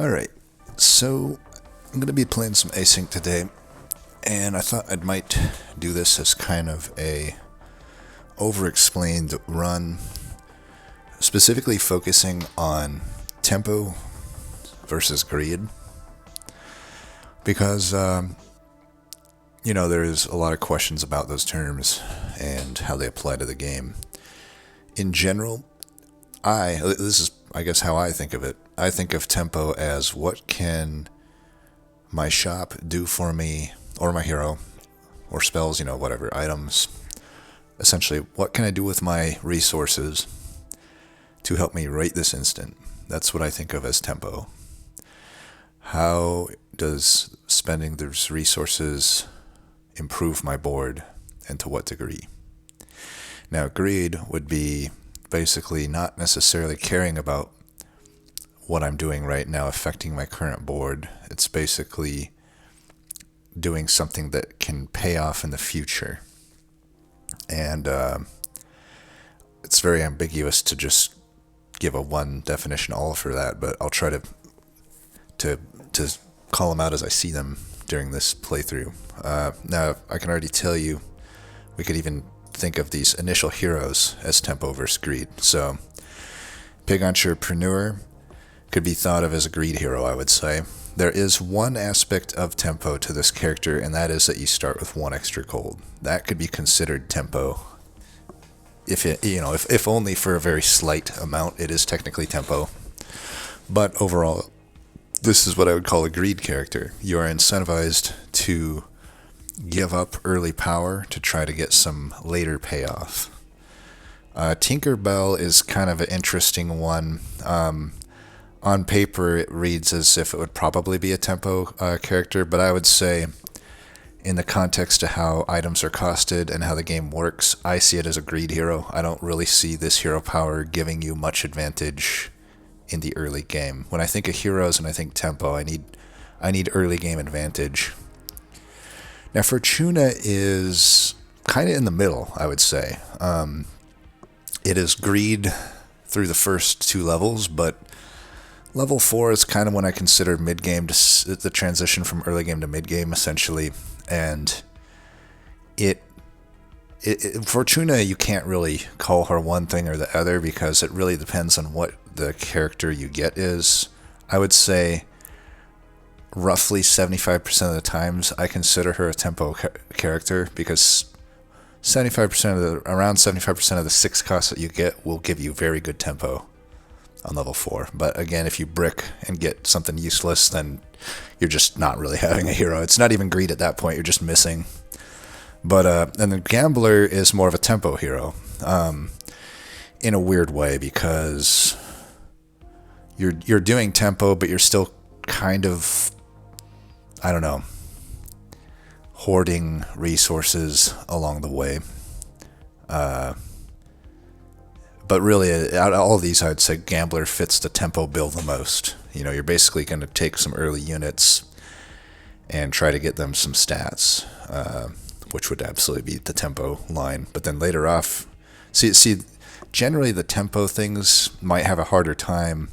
Alright, so I'm going to be playing some async today, and I thought I might do this as kind of a overexplained run, specifically focusing on tempo versus greed, because, there's a lot of questions about those terms and how they apply to the game. In general, this is, I guess, how I think of it. I think of tempo as what can my shop do for me, or my hero, or spells, whatever, items. Essentially, what can I do with my resources to help me right this instant? That's what I think of as tempo. How does spending those resources improve my board, and to what degree? Now, greed would be basically not necessarily caring about what I'm doing right now affecting my current board. It's basically doing something that can pay off in the future. And it's very ambiguous to just give a one definition all for that, but I'll try to call them out as I see them during this playthrough. Now, I can already tell you, we could even think of these initial heroes as tempo versus greed. So, Pig Entrepreneur could be thought of as a greed hero, I would say. There is one aspect of tempo to this character, and that is that you start with one extra gold. That could be considered tempo. If only for a very slight amount, it is technically tempo. But overall, this is what I would call a greed character. You are incentivized to give up early power to try to get some later payoff. Tinkerbell is kind of an interesting one. On paper, it reads as if it would probably be a tempo character, but I would say, in the context of how items are costed and how the game works, I see it as a greed hero. I don't really see this hero power giving you much advantage in the early game. When I think of heroes and I think tempo, I need early game advantage. Now, Fortuna is kind of in the middle, I would say. It is greed through the first two levels, but Level 4 is kind of when I consider mid-game, the transition from early game to mid-game, essentially. And Fortuna, you can't really call her one thing or the other because it really depends on what the character you get is. I would say roughly 75% of the times I consider her a tempo character because around 75% of the 6 costs that you get will give you very good tempo on level 4. But again, if you brick and get something useless, then you're just not really having a hero. It's not even greed at that point, you're just missing. But and the Gambler is more of a tempo hero, in a weird way, because you're doing tempo, but you're still kind of, I don't know, hoarding resources along the way. But really, out of all of these, I'd say Gambler fits the tempo bill the most. You're basically going to take some early units and try to get them some stats, which would absolutely be the tempo line. But then later off, see, generally the tempo things might have a harder time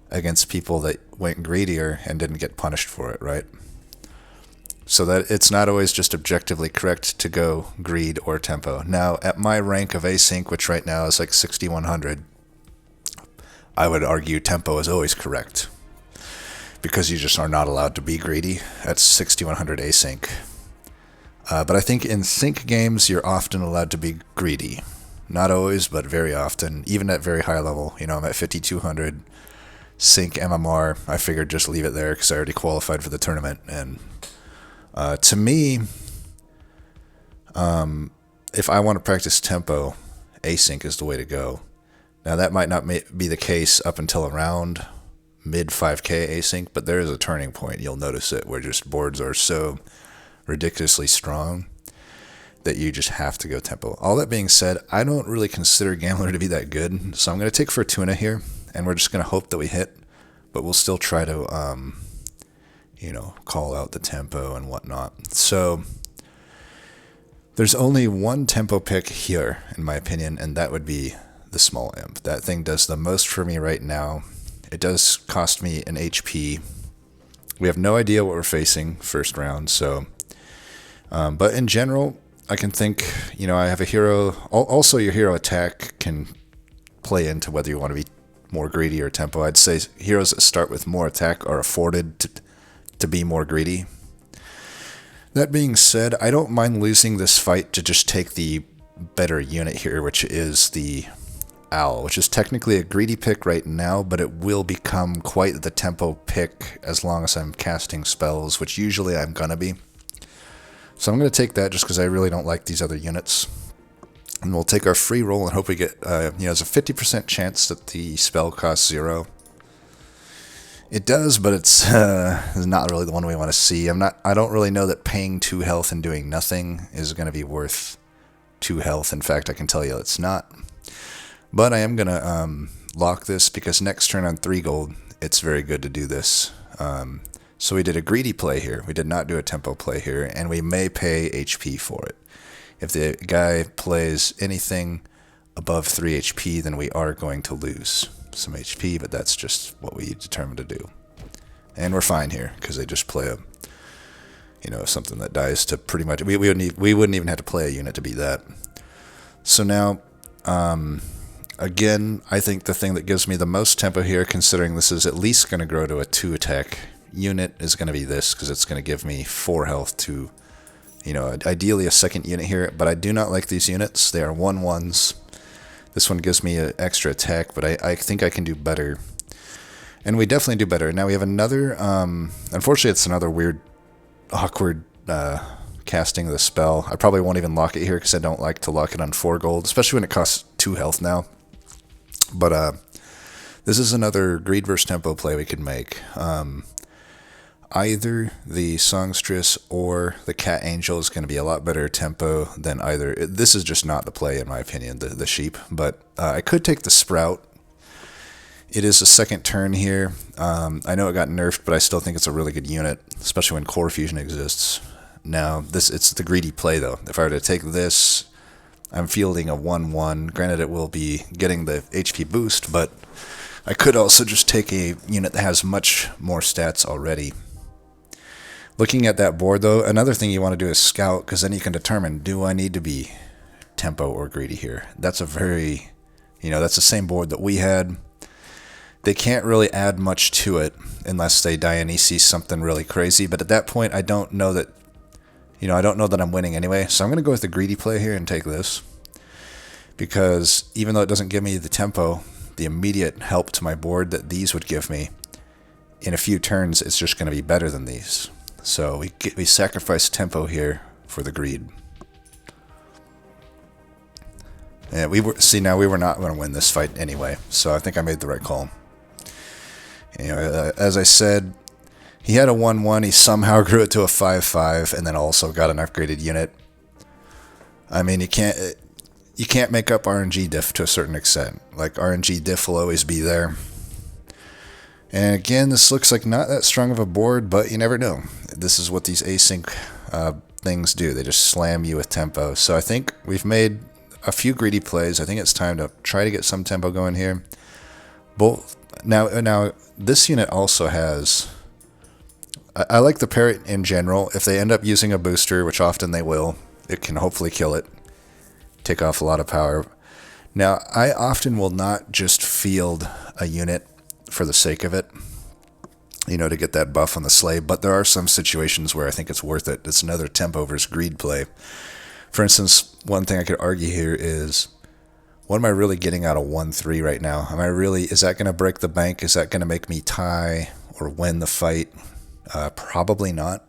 against people that went greedier and didn't get punished for it, right? So that it's not always just objectively correct to go greed or tempo. Now, at my rank of async, which right now is like 6100, I would argue tempo is always correct, because you just are not allowed to be greedy at 6100 async. But I think in sync games, you're often allowed to be greedy. Not always, but very often, even at very high level. I'm at 5200 sync MMR. I figured just leave it there because I already qualified for the tournament. And to me, if I want to practice tempo, async is the way to go. Now, that might not be the case up until around mid 5k async, but there is a turning point. You'll notice it, where just boards are so ridiculously strong that you just have to go tempo. All that being said, I don't really consider Gambler to be that good, so I'm going to take Fortuna here, and we're just going to hope that we hit, but we'll still try to call out the tempo and whatnot. So there's only one tempo pick here, in my opinion, and that would be the small imp. That thing does the most for me right now. It does cost me an HP. We have no idea what we're facing first round, so... but in general, I can think, I have a hero... Also, your hero attack can play into whether you want to be more greedy or tempo. I'd say heroes that start with more attack are afforded to be more greedy. That being said, I don't mind losing this fight to just take the better unit here, which is the Owl, which is technically a greedy pick right now, but it will become quite the tempo pick as long as I'm casting spells, which usually I'm gonna be. So I'm going to take that just because I really don't like these other units. And we'll take our free roll and hope we get, there's a 50% chance that the spell costs 0. It does, but it's not really the one we want to see. I don't really know that paying 2 health and doing nothing is going to be worth 2 health. In fact, I can tell you it's not. But I am going to lock this because next turn on 3 gold, it's very good to do this. So we did a greedy play here. We did not do a tempo play here, and we may pay HP for it. If the guy plays anything above 3 HP, then we are going to lose some HP, but that's just what we determined to do. And we're fine here, because they just play something that dies to pretty much... We wouldn't even have to play a unit to beat that. So now, again, I think the thing that gives me the most tempo here, considering this is at least going to grow to a 2 attack unit, is going to be this, because it's going to give me 4 health to, ideally a second unit here. But I do not like these units. They are 1/1s. This one gives me an extra attack, but I think I can do better. And we definitely do better. Now we have another, unfortunately it's another weird, awkward casting of the spell. I probably won't even lock it here because I don't like to lock it on 4 gold, especially when it costs 2 health now. But this is another greed versus tempo play we could make. Either the Songstress or the Cat Angel is going to be a lot better tempo than either. This is just not the play, in my opinion, the sheep. But I could take the Sprout. It is a second turn here. I know it got nerfed, but I still think it's a really good unit, especially when Core Fusion exists. Now, it's the greedy play, though. If I were to take this, I'm fielding a 1/1. Granted, it will be getting the HP boost, but I could also just take a unit that has much more stats already. Looking at that board, though, another thing you want to do is scout, because then you can determine, do I need to be tempo or greedy here? That's a very, that's the same board that we had. They can't really add much to it unless they Dionysus something really crazy, but at that point, I don't know that, I don't know that I'm winning anyway, so I'm going to go with the greedy play here and take this. Because even though it doesn't give me the tempo, the immediate help to my board that these would give me, in a few turns, it's just going to be better than these. So we sacrifice tempo here for the greed. And we were not going to win this fight anyway, so I think I made the right call. As I said, he had a 1/1, he somehow grew it to a 5/5, and then also got an upgraded unit. I mean, you can't make up RNG diff to a certain extent. Like, RNG diff will always be there. And again, this looks like not that strong of a board, but you never know. This is what these async things do. They just slam you with tempo. So I think we've made a few greedy plays. I think it's time to try to get some tempo going here. Now this unit also has... I like the parrot in general. If they end up using a booster, which often they will, it can hopefully kill it. Take off a lot of power. Now, I often will not just field a unit for the sake of it, to get that buff on the slave, but there are some situations where I think it's worth it. It's another tempo versus greed play. For instance, one thing I could argue here is, what am I really getting out of 1/3 right now? Is that going to break the bank? Is that going to make me tie or win the fight? Probably not.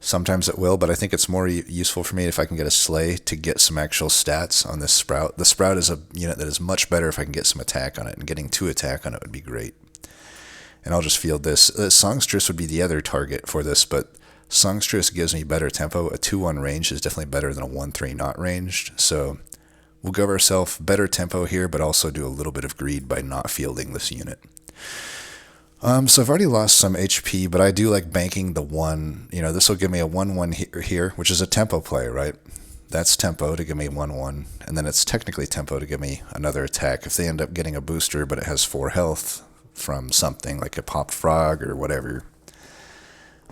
Sometimes it will, but I think it's more useful for me if I can get a Slay to get some actual stats on this Sprout. The Sprout is a unit that is much better if I can get some attack on it, and getting 2 attack on it would be great. And I'll just field this. Songstress would be the other target for this, but Songstress gives me better tempo. A 2/1 range is definitely better than a 1/3 not ranged, so we'll give ourselves better tempo here, but also do a little bit of greed by not fielding this unit. So I've already lost some HP, but I do like banking the 1. This will give me a 1/1 here, which is a tempo play, right? That's tempo to give me 1/1, and then it's technically tempo to give me another attack. If they end up getting a booster, but it has 4 health, from something like a popped frog or whatever,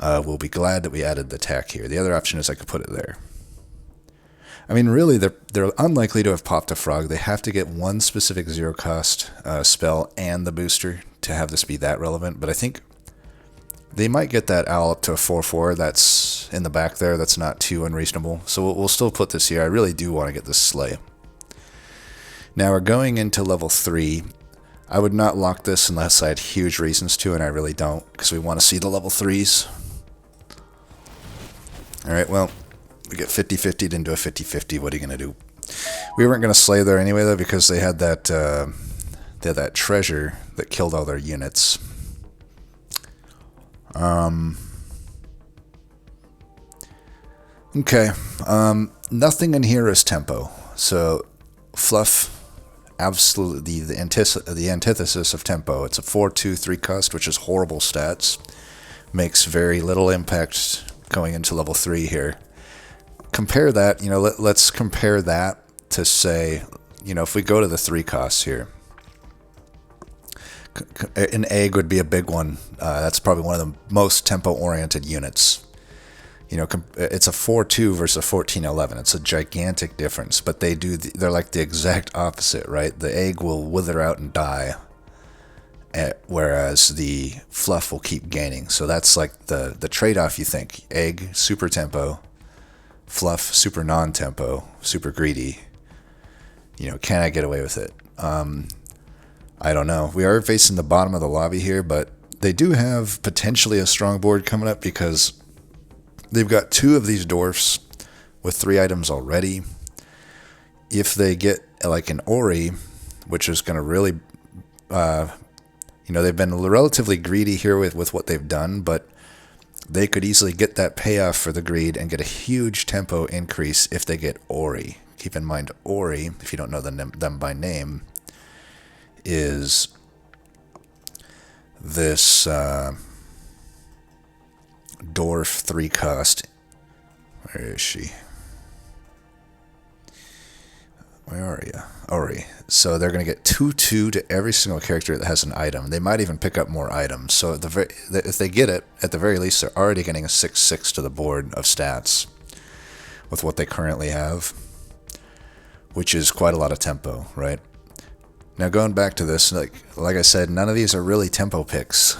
we'll be glad that we added the attack here. The other option is I could put it there. I mean, really, they're unlikely to have popped a frog. They have to get one specific zero-cost spell and the booster to have this be that relevant. But I think they might get that owl up to a 4/4. That's in the back there. That's not too unreasonable. So we'll still put this here. I really do want to get this sleigh. Now we're going into level 3. I would not lock this unless I had huge reasons to, and I really don't, because we want to see the level 3s. Alright, well, we get 50-50'd into a 50-50. What are you going to do? We weren't going to slay there anyway, though, because they had that treasure that killed all their units. Okay. Nothing in here is tempo. So, fluff, absolutely the antithesis of tempo. It's a 4/2 3-cost, which is horrible stats. Makes very little impact going into level 3 here. Compare that, let's compare that to, say, if we go to the 3 costs here. An egg would be a big one. That's probably one of the most tempo-oriented units. It's a 4/2 versus a 14/11. It's a gigantic difference, but they're like the exact opposite, right? The egg will wither out and die, whereas the fluff will keep gaining. So that's like the trade-off, you think. Egg, super tempo. Fluff, super non-tempo. Super greedy. Can I get away with it? I don't know. We are facing the bottom of the lobby here, but they do have potentially a strong board coming up because they've got 2 of these dwarfs with 3 items already. If they get like an Ori, which is going to really, they've been relatively greedy here with what they've done, but they could easily get that payoff for the greed and get a huge tempo increase if they get Ori. Keep in mind, Ori, if you don't know them by name, is this dwarf 3-cost. Where is she? Where are you? Ori. So they're going to get 2/2 to every single character that has an item. They might even pick up more items. So if they get it, at the very least, they're already getting a 6/6 to the board of stats with what they currently have, which is quite a lot of tempo, right? Now going back to this, like I said, none of these are really tempo picks.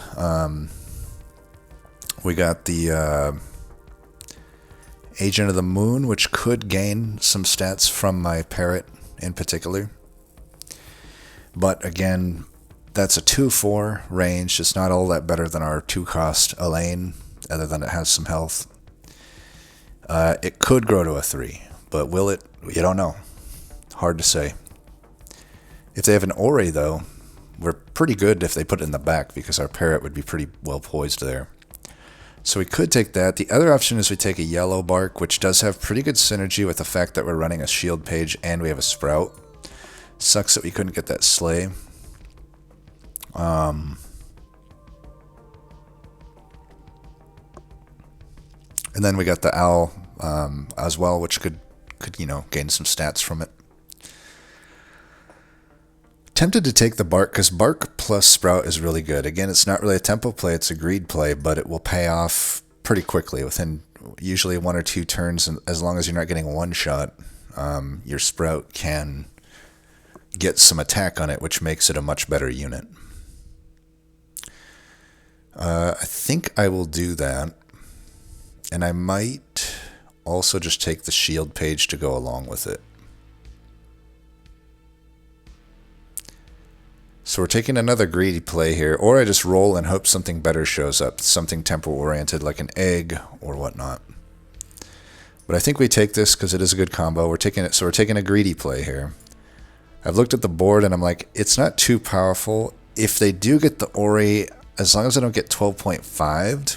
We got the Agent of the Moon, which could gain some stats from my parrot in particular. But again, that's a 2/4 range. It's not all that better than our 2-cost Elaine, other than it has some health. It could grow to a 3, but will it? You don't know. Hard to say. If they have an Ori, though, we're pretty good if they put it in the back, because our parrot would be pretty well poised there. So we could take that. The other option is we take a yellow bark, which does have pretty good synergy with the fact that we're running a shield page and we have a sprout. Sucks that we couldn't get that sleigh. And then we got the owl as well, which could gain some stats from it. Tempted to take the bark, because bark plus sprout is really good. Again, it's not really a tempo play, it's a greed play, but it will pay off pretty quickly within usually 1 or 2 turns. And as long as you're not getting one shot, your sprout can get some attack on it, which makes it a much better unit. I think I will do that, and I might also just take the shield page to go along with it. So we're taking another greedy play here, or I just roll and hope something better shows up, something tempo-oriented like an egg or whatnot. But I think we take this because it is a good combo. We're taking it, so we're taking a greedy play here. I've looked at the board and I'm like, it's not too powerful. If they do get the Ori, as long as I don't get 12.5'd,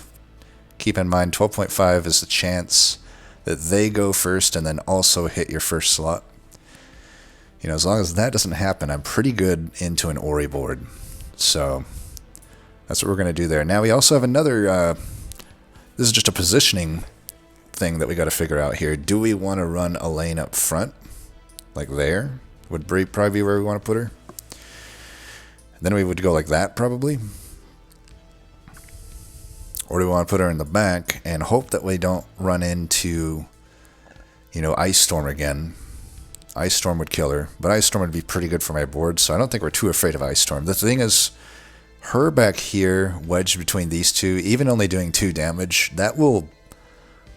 keep in mind 12.5 is the chance that they go first and then also hit your first slot. As long as that doesn't happen, I'm pretty good into an Ori board. So that's what we're going to do there. Now we also have another, this is just a positioning thing that we got to figure out here. Do we want to run Elaine up front? Like there? Would probably be where we want to put her. Then we would go like that, probably. Or do we want to put her in the back and hope that we don't run into, you know, Ice Storm again? Ice Storm would kill her, but Ice Storm would be pretty good for my board, so I don't think we're too afraid of Ice Storm. The thing is, her back here, wedged between these two, even only doing 2 damage, that will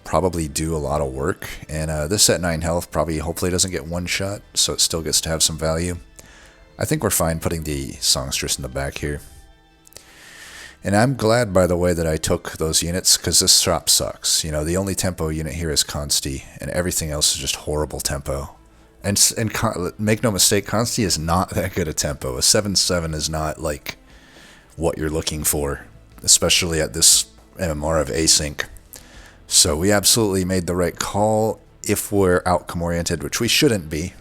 probably do a lot of work. And this at 9 health probably hopefully doesn't get one shot, so it still gets to have some value. I think we're fine putting the Songstress in the back here. And I'm glad, by the way, that I took those units, because this shop sucks. You know, the only tempo unit here is Consti, and everything else is just horrible tempo. And make no mistake, Consti is not that good a tempo. A 7-7 is not, like, what you're looking for, especially at this MMR of async. So we absolutely made the right call if we're outcome oriented, which we shouldn't be.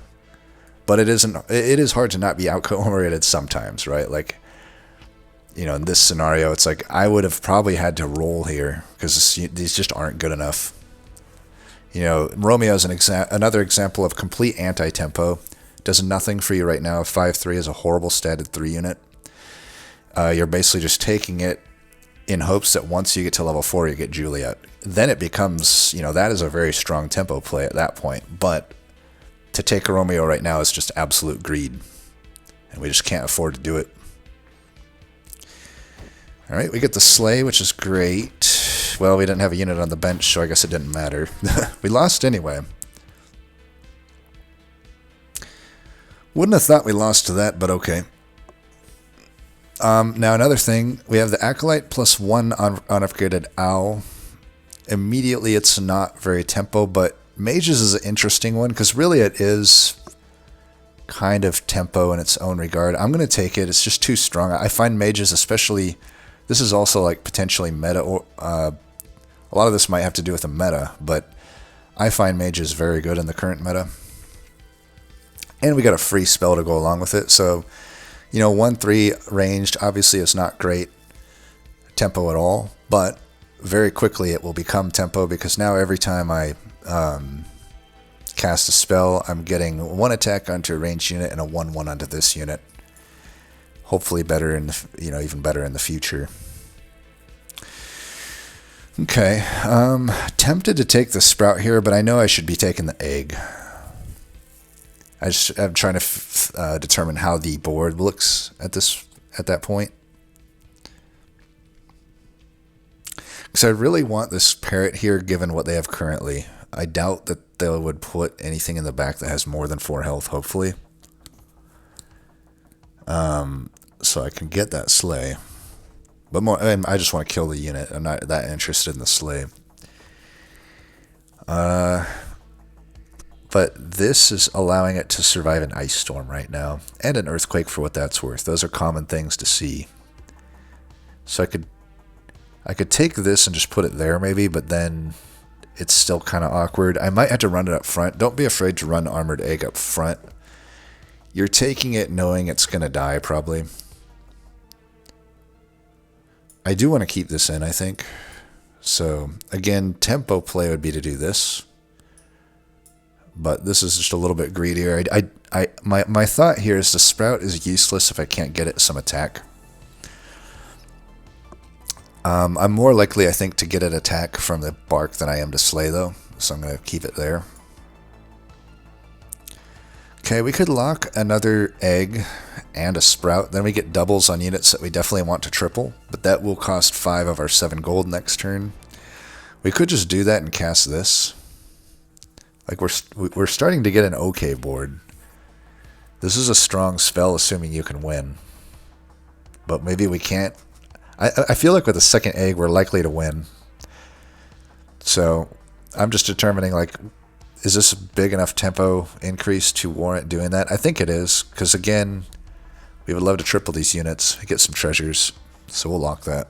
But it is hard to not be outcome oriented sometimes, right? Like, you know, in this scenario, it's like I would have probably had to roll here because these just aren't good enough. You know, Romeo's another example of complete anti-tempo. Does nothing for you right now. 5-3 is a horrible statted 3 unit. You're basically just taking it in hopes that once you get to level 4, you get Juliet. Then it becomes, you know, that is a very strong tempo play at that point. But to take a Romeo right now is just absolute greed. And we just can't afford to do it. Alright, we get the Slay, which is great. Well, we didn't have a unit on the bench, so I guess it didn't matter. We lost anyway. Wouldn't have thought we lost to that, but okay. Now another thing, we have the Acolyte plus 1 on upgraded Owl. Immediately it's not very tempo, but Mages is an interesting one, because really it is kind of tempo in its own regard. I'm going to take it, it's just too strong. I find Mages especially... This is also like potentially meta. A lot of this might have to do with the meta, but I find Mages very good in the current meta. And we got a free spell to go along with it. So, you know, 1-3 ranged, obviously it's not great tempo at all, but very quickly it will become tempo because now every time I cast a spell, I'm getting 1 attack onto a ranged unit and a 1/1 onto this unit. Hopefully better in the, you know, even better in the future. Okay, tempted to take the Sprout here, but I know I should be taking the Egg. I'm trying to determine how the board looks at that point. Because I really want this Parrot here, given what they have currently. I doubt that they would put anything in the back that has more than 4 health, hopefully. So I can get that Slay. But more, I just want to kill the unit. I'm not that interested in the Slay. But this is allowing it to survive an Ice Storm right now. And an Earthquake for what that's worth. Those are common things to see. So I could take this and just put it there maybe, but then it's still kind of awkward. I might have to run it up front. Don't be afraid to run Armored Egg up front. You're taking it knowing it's going to die, probably. I do want to keep this in, I think. So, again, tempo play would be to do this. But this is just a little bit greedier. My thought here is the Sprout is useless if I can't get it some attack. I'm more likely, I think, to get an attack from the Bark than I am to Slay, though. So I'm going to keep it there. Okay, we could lock another Egg and a Sprout. Then we get doubles on units that we definitely want to triple. But that will cost 5 of our 7 gold next turn. We could just do that and cast this. Like, we're starting to get an okay board. This is a strong spell, assuming you can win. But maybe we can't. I feel like with the second Egg, we're likely to win. So, I'm just determining, like, is this a big enough tempo increase to warrant doing that? I think it is, because again, we would love to triple these units, get some treasures, so we'll lock that.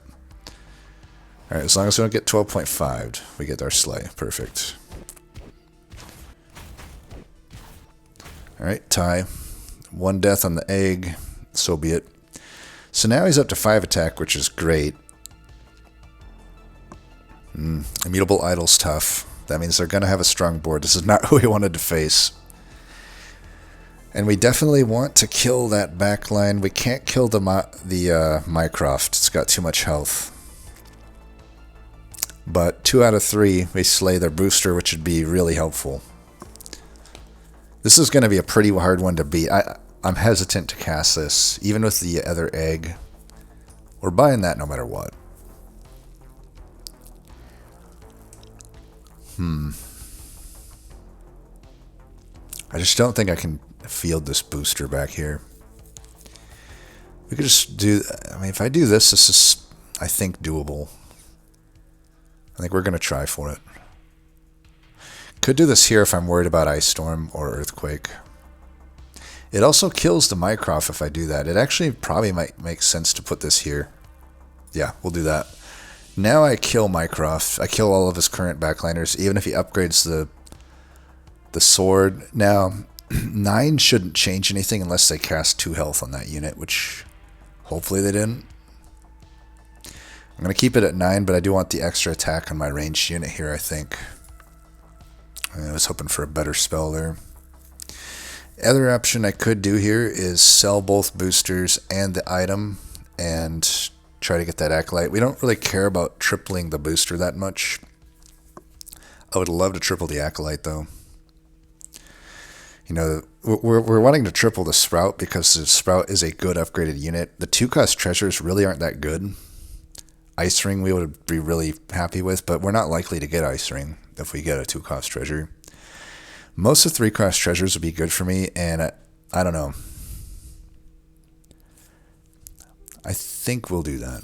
Alright, as long as we don't get 12.5, we get our Slay. Perfect. Alright, tie. 1 death on the Egg, so be it. So now he's up to 5 attack, which is great. Immutable Idol's tough. That means they're going to have a strong board. This is not who we wanted to face. And we definitely want to kill that back line. We can't kill the Mycroft. It's got too much health. But 2 out of 3, we slay their booster, which would be really helpful. This is going to be a pretty hard one to beat. I'm hesitant to cast this, even with the other egg. We're buying that no matter what. I just don't think I can field this booster back here. We could just do... I mean, if I do this, this is, I think, doable. I think we're going to try for it. Could do this here if I'm worried about Ice Storm or Earthquake. It also kills the Mycroft if I do that. It actually probably might make sense to put this here. Yeah, we'll do that. Now I kill Mycroft. I kill all of his current backliners, even if he upgrades the sword. Now, 9 shouldn't change anything unless they cast 2 health on that unit, which hopefully they didn't. I'm going to keep it at 9, but I do want the extra attack on my ranged unit here, I think. I was hoping for a better spell there. Other option I could do here is sell both boosters and the item and try to get that Acolyte. We don't really care about tripling the booster that much. I would love to triple the Acolyte, though. You know, we're wanting to triple the Sprout because the Sprout is a good upgraded unit. The 2-cost treasures really aren't that good. Ice Ring we would be really happy with, but we're not likely to get Ice Ring if we get a 2-cost treasure. Most of 3-cost treasures would be good for me, and I don't know. I think we'll do that.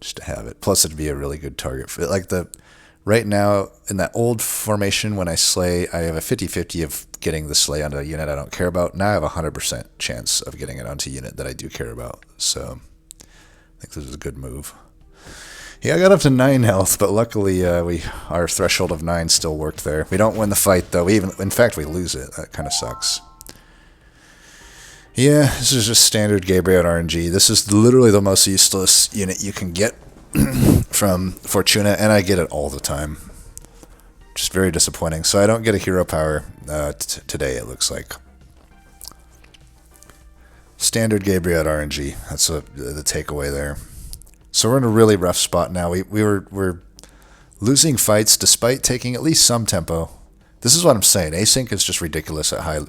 Just to have it. Plus it'd be a really good target for it. Like right now, in that old formation when I slay, I have a 50-50 of getting the slay onto a unit I don't care about. Now I have a 100% chance of getting it onto a unit that I do care about. So I think this is a good move. Yeah, I got up to 9 health, but luckily our threshold of 9 still worked there. We don't win the fight, though. In fact, we lose it. That kind of sucks. Yeah, this is just standard Gabriel RNG. This is literally the most useless unit you can get from Fortuna, and I get it all the time. Just very disappointing. So I don't get a hero power today, it looks like. Standard Gabriel RNG. That's the takeaway there. So we're in a really rough spot now. We're losing fights despite taking at least some tempo. This is what I'm saying. Async is just ridiculous at high...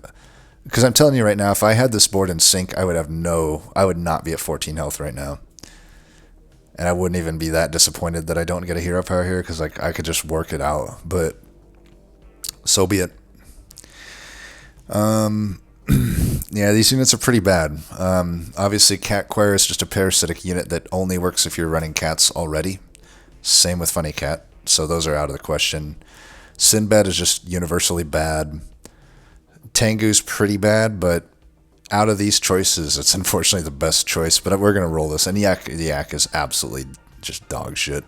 Because I'm telling you right now, if I had this board in sync, I would not be at 14 health right now. And I wouldn't even be that disappointed that I don't get a hero power here, because like I could just work it out. But so be it. Yeah, these units are pretty bad. Obviously, Cat Choir is just a parasitic unit that only works if you're running cats already. Same with Funny Cat, so those are out of the question. Sinbad is just universally bad. Tengu's pretty bad, but out of these choices, it's unfortunately the best choice. But we're going to roll this. And Yak is absolutely just dog shit.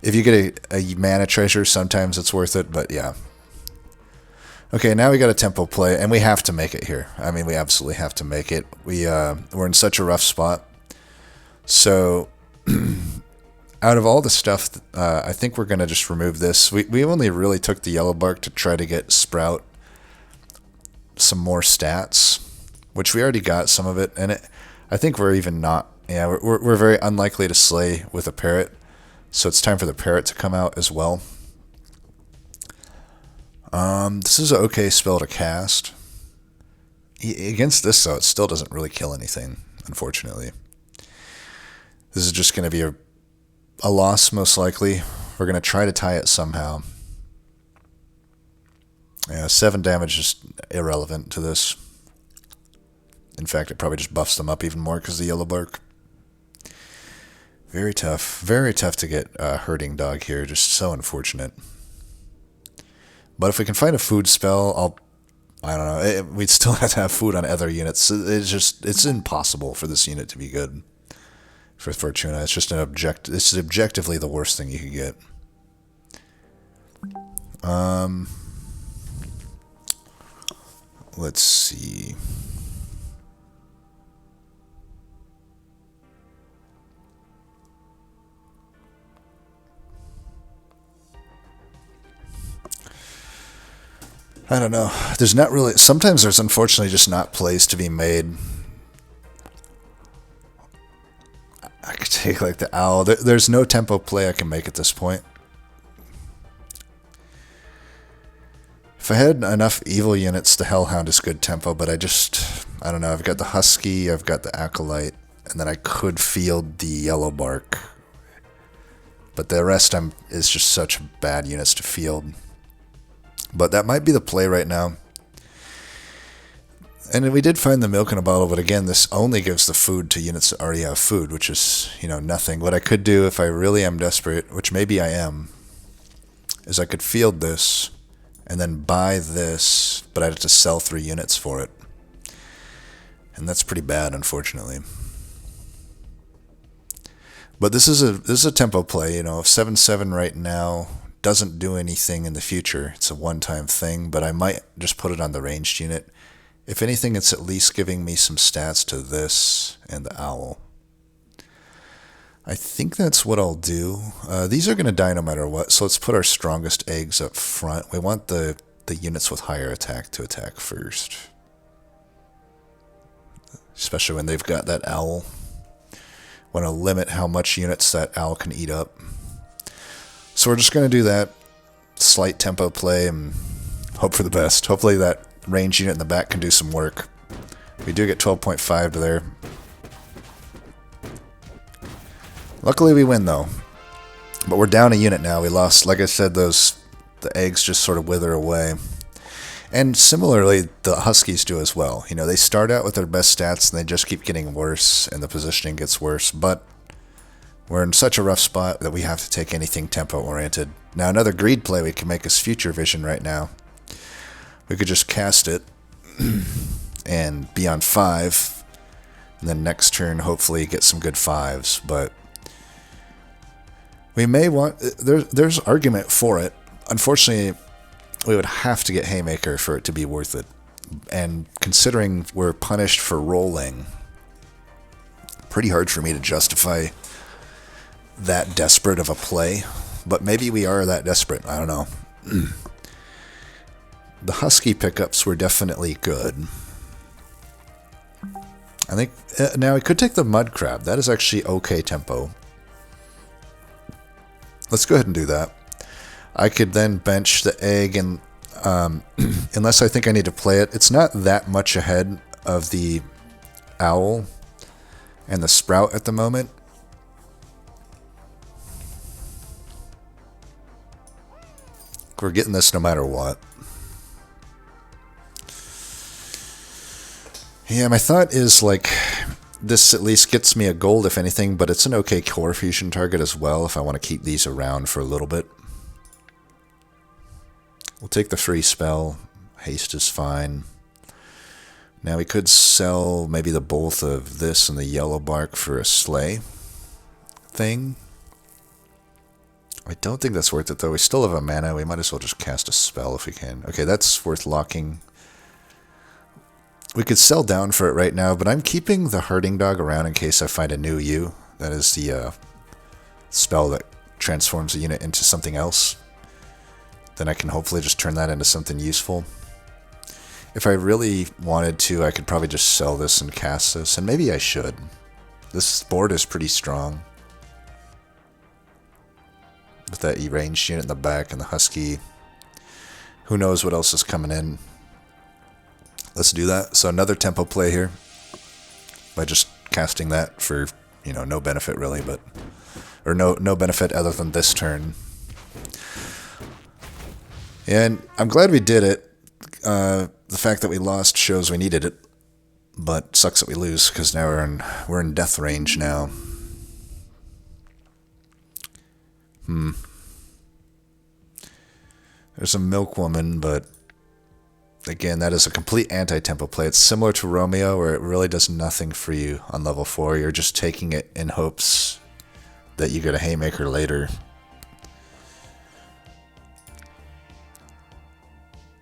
If you get a mana treasure, sometimes it's worth it, but yeah. Okay, now we got a tempo play, and we have to make it here. I mean, we absolutely have to make it. We're in such a rough spot. So, out of all the stuff, I think we're going to just remove this. We only really took the yellow bark to try to get Sprout some more stats, which we already got some of it, and I think we're even not. Yeah, we're very unlikely to slay with a parrot, so it's time for the parrot to come out as well. This is an okay spell to cast. Against this, though, it still doesn't really kill anything, unfortunately. This is just going to be a loss, most likely. We're going to try to tie it somehow. Yeah, 7 damage is irrelevant to this. In fact, it probably just buffs them up even more because of the yellow bark. Very tough. Very tough to get Herding Dog here. Just so unfortunate. But if we can find a food spell, I don't know. We'd still have to have food on other units. It's impossible for this unit to be good for Fortuna. It's just it's objectively the worst thing you could get. Let's see. I don't know. There's not really... Sometimes there's unfortunately just not plays to be made. I could take like the owl. There's no tempo play I can make at this point. If I had enough evil units, the Hellhound is good tempo, but I don't know. I've got the Husky, I've got the Acolyte, and then I could field the Yellow Bark. But the rest is just such bad units to field. But that might be the play right now. And we did find the milk in a bottle, but again, this only gives the food to units that already have food, which is, nothing. What I could do if I really am desperate, which maybe I am, is I could field this and then buy this, but I'd have to sell 3 units for it. And that's pretty bad, unfortunately. But this is a tempo play, if 7/7 right now doesn't do anything in the future, it's a one-time thing, but I might just put it on the ranged unit. If anything, it's at least giving me some stats to this and the owl. I think that's what I'll do. These are going to die no matter what, so let's put our strongest eggs up front. We want the units with higher attack to attack first. Especially when they've got that owl. Want to limit how much units that owl can eat up. So we're just going to do that. Slight tempo play and hope for the best. Hopefully that range unit in the back can do some work. We do get 12.5 to there. Luckily we win though. But we're down a unit now. We lost, like I said, the eggs just sort of wither away. And similarly, the Huskies do as well. They start out with their best stats and they just keep getting worse and the positioning gets worse. But we're in such a rough spot that we have to take anything tempo-oriented. Now another greed play we can make is Future Vision right now. We could just cast it and be on 5. And then next turn, hopefully, get some good 5s. But we may want... There's argument for it. Unfortunately, we would have to get Haymaker for it to be worth it. And considering we're punished for rolling, pretty hard for me to justify that desperate of a play. But maybe we are that desperate. I don't know. The Husky pickups were definitely good. I think... now, I could take the Mud Crab. That is actually okay tempo. Let's go ahead and do that. I could then bench the egg, and unless I think I need to play it, it's not that much ahead of the owl and the sprout at the moment. We're getting this no matter what. Yeah, my thought is, this at least gets me a gold, if anything, but it's an okay core fusion target as well if I want to keep these around for a little bit. We'll take the free spell. Haste is fine. Now we could sell maybe the both of this and the Yellow Bark for a Slay thing. I don't think that's worth it, though. We still have a mana. We might as well just cast a spell if we can. Okay, that's worth locking. We could sell down for it right now, but I'm keeping the Herding Dog around in case I find a new U. That is the spell that transforms a unit into something else. Then I can hopefully just turn that into something useful. If I really wanted to, I could probably just sell this and cast this, and maybe I should. This board is pretty strong. With that ranged unit in the back and the Husky. Who knows what else is coming in. Let's do that. So another tempo play here. By just casting that for, no benefit really, but... Or no benefit other than this turn. And I'm glad we did it. The fact that we lost shows we needed it. But sucks that we lose, because now we're in death range now. There's a Milk Woman, but... Again, that is a complete anti-tempo play. It's similar to Romeo, where it really does nothing for you on level 4. You're just taking it in hopes that you get a Haymaker later.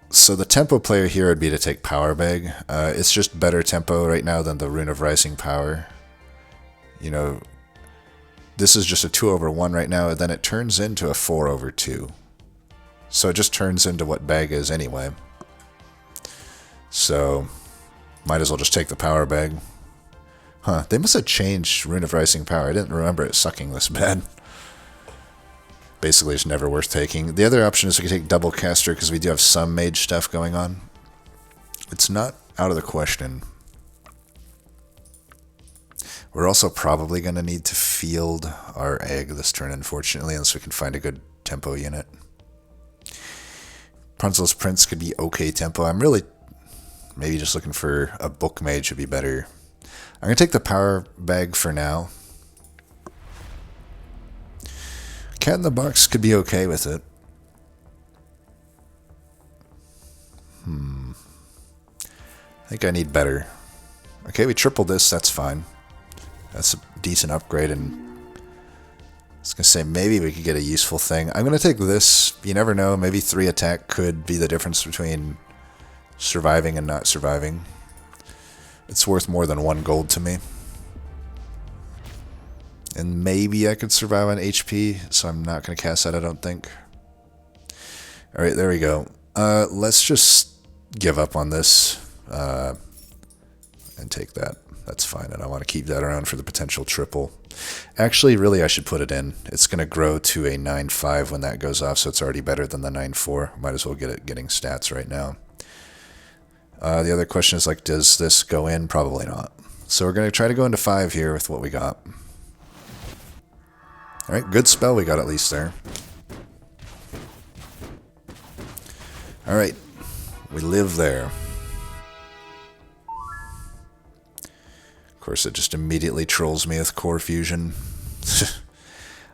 So the tempo player here would be to take Power Bag. It's just better tempo right now than the Rune of Rising Power. This is just a 2/1 right now, and then it turns into a 4/2. So it just turns into what Bag is anyway. So, might as well just take the power bag. Huh, they must have changed Rune of Rising Power. I didn't remember it sucking this bad. Basically, it's never worth taking. The other option is we could take Double Caster because we do have some mage stuff going on. It's not out of the question. We're also probably going to need to field our egg this turn, unfortunately, unless we can find a good tempo unit. Prunzel's Prince could be okay tempo. I'm really maybe just looking for a book mage would be better. I'm going to take the power bag for now. Cat in the Box could be okay with it. I think I need better. Okay, we tripled this, that's fine. That's a decent upgrade, and I was going to say maybe we could get a useful thing. I'm going to take this. You never know, maybe 3 attack could be the difference between surviving and not surviving. It's worth more than 1 gold to me. And maybe I could survive on HP, so I'm not going to cast that, I don't think. Alright, there we go. Let's just give up on this and take that. That's fine, and I want to keep that around for the potential triple. Actually, really, I should put it in. It's going to grow to a 9.5 when that goes off, so it's already better than the 9.4. Might as well get it getting stats right now. The other question is, like, does this go in? Probably not. So we're going to try to go into 5 here with what we got. Alright, good spell we got at least there. Alright, we live there. Of course, it just immediately trolls me with Core Fusion.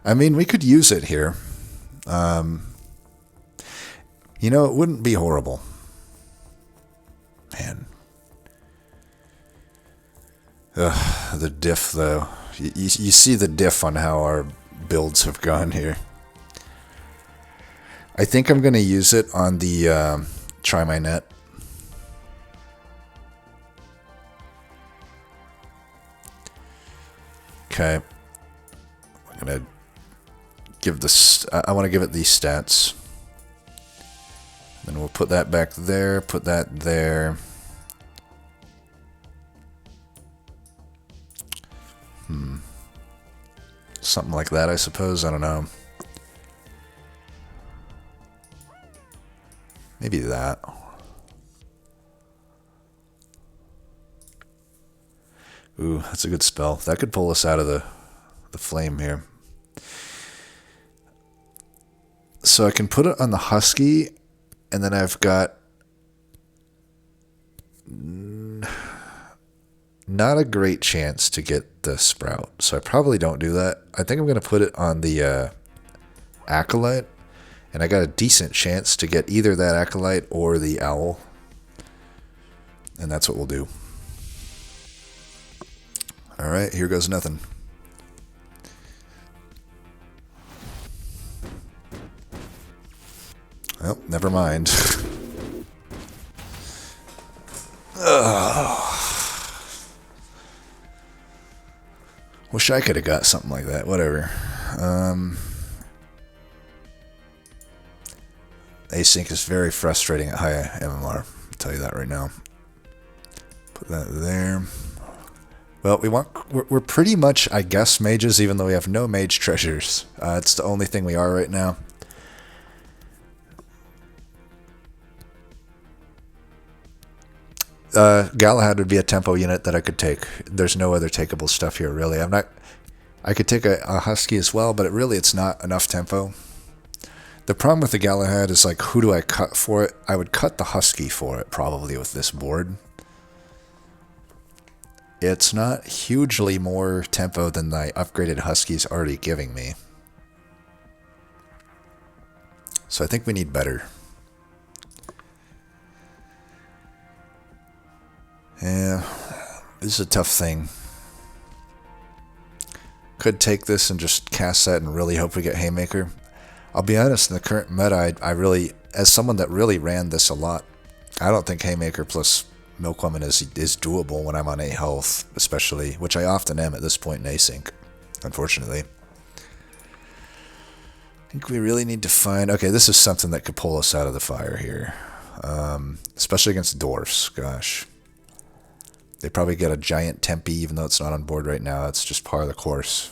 I mean, we could use it here. You know, it wouldn't be horrible. Man. Ugh, the diff, though. You see the diff on how our builds have gone here. I think I'm going to use it on the Try My Net. Okay. I'm going to give this... I want to give it these stats. Then we'll put that back there, put that there. Something like that, I suppose. I don't know. Maybe that. Ooh, that's a good spell. That could pull us out of the flame here. So I can put it on the Husky, and then I've got not a great chance to get the Sprout. So I probably don't do that. I think I'm going to put it on the Acolyte, and I got a decent chance to get either that Acolyte or the Owl. And that's what we'll do. Alright, here goes nothing. Well, never mind. Wish I could have got something like that. Whatever. Async is very frustrating at high MMR. I'll tell you that right now. Put that there. Well, we're pretty much, I guess, mages, even though we have no mage treasures. It's the only thing we are right now. Galahad would be a tempo unit that I could take. There's no other takeable stuff here, really. I could take a Husky as well, but it's not enough tempo. The problem with the Galahad is, like, who do I cut for it? I would cut the Husky for it, probably, with this board. It's not hugely more tempo than the upgraded Husky's already giving me. So I think we need better. Yeah, this is a tough thing. Could take this and just cast that and really hope we get Haymaker. I'll be honest, in the current meta, I really, as someone that really ran this a lot, I don't think Haymaker plus Milkwoman is doable when I'm on 8 health, especially, which I often am at this point in async, unfortunately. I think we really need to find... Okay, this is something that could pull us out of the fire here. especially against dwarfs. Gosh. They probably get a giant Tempe, even though it's not on board right now. It's just par of the course.